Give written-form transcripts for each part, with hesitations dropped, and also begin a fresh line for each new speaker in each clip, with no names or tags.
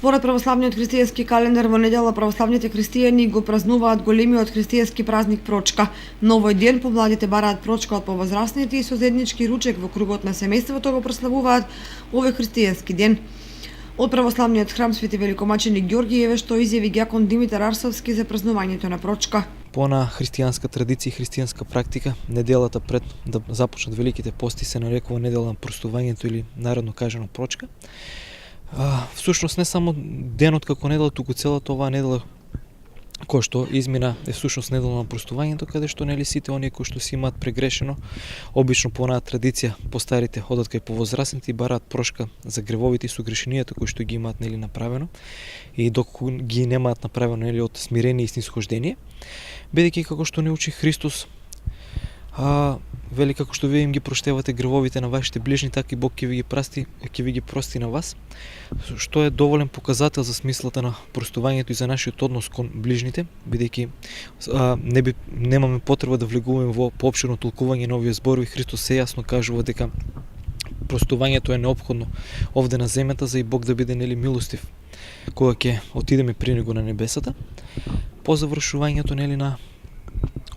Според православниот христијански календар, во недела православните христијани го празнуваат големиот христијански празник Прочка. На овој ден помладите бараат прочка од повозрасните и со заеднички ручек во кругот на семејството го прославуваат овој христијански ден. Од православниот храм Свети Великомаченик Ѓорѓиеве што изјави ѓакон Димитар Арсовски за празнувањето на Прочка.
По на христијанска традиција и христијанска практика, неделата пред да започнат великите пости се нарекува недела на простувањето или народно кажано Прочка. Всушност не само денот како недела, туку целата оваа недела кој што измина е всушност недела на простувањето, каде што нели сите оние кои што си имаат прегрешено, обично по онаа традиција постарите одат кај повозрасните и бараат прошка за гревовите и согрешенијата кои што ги имаат нели направено, и доколку ги немаат направено нели од смирение и снисхождение, бидејќи како што не учи Христос, вели како што вие им ги проштевате гревовите на вашите ближни, така и Бог ќе ви ги прости на вас, што е доволен показател за смислата на простувањето и за нашиот однос кон ближните, бидејќи немаме потреба да влегуваме во поопширно толкување на овие зборови. Христос се јасно кажува дека простувањето е неопходно овде на земјата за и Бог да биде нели милостив кога ќе отидеме при него на небесата. По завршувањето нели на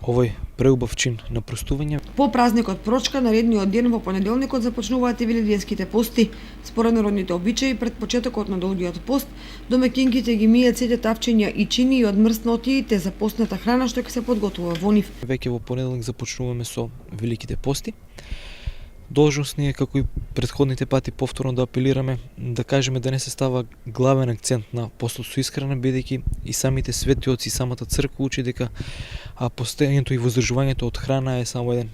овој преубав чин на простување.
По празникот Прочка, наредниот ден во понеделникот започнуваат и велигденските пости. Според народните обичаи, пред почетокот на долгиот пост, домаќинките ги мијат сите тавчиња и чини и одмрснотиите за постната храна што ќе се подготвува во нив.
Веќе во понеделник започнуваме со великите пости. Должност е, како и претходните пати, повторно да апелираме, да кажеме да не се става главен акцент на постот со исхрана, бидејќи и самите свети отци и самата црква учи дека постоењето и воздржувањето од храна е само еден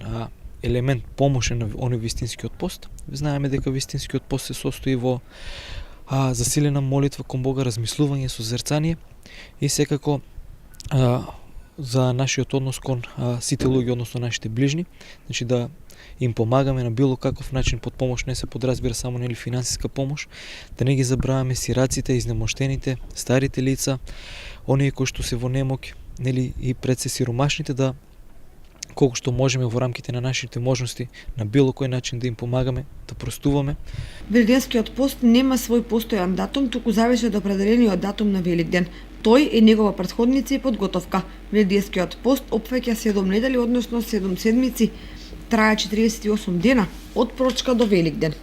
елемент помошен на оној вистинскиот пост. Знаеме дека вистинскиот пост се состои во засилена молитва кон Бога, размислување, созерцание и секако за нашиот однос кон сите луѓе, односно нашите ближни, значи да им помагаме на било каков начин. Под помош не се подразбира само нели финансиска помош, да не ги забраваме сираците, изнемоштените, старите лица, оние кои што се во немок, нели и пред се сиромашните, да колку што можеме во рамките на нашите можности на било кој начин да им помагаме, да простуваме.
Велигденскиот пост нема свој постојан датум, туку зависи од определениот датум на Великден. Тој е негова претходница и подготовка. Велигденскиот пост опфаќа 7 недели, односно 7 седмици, трае 48 дена од Прочка до Великден.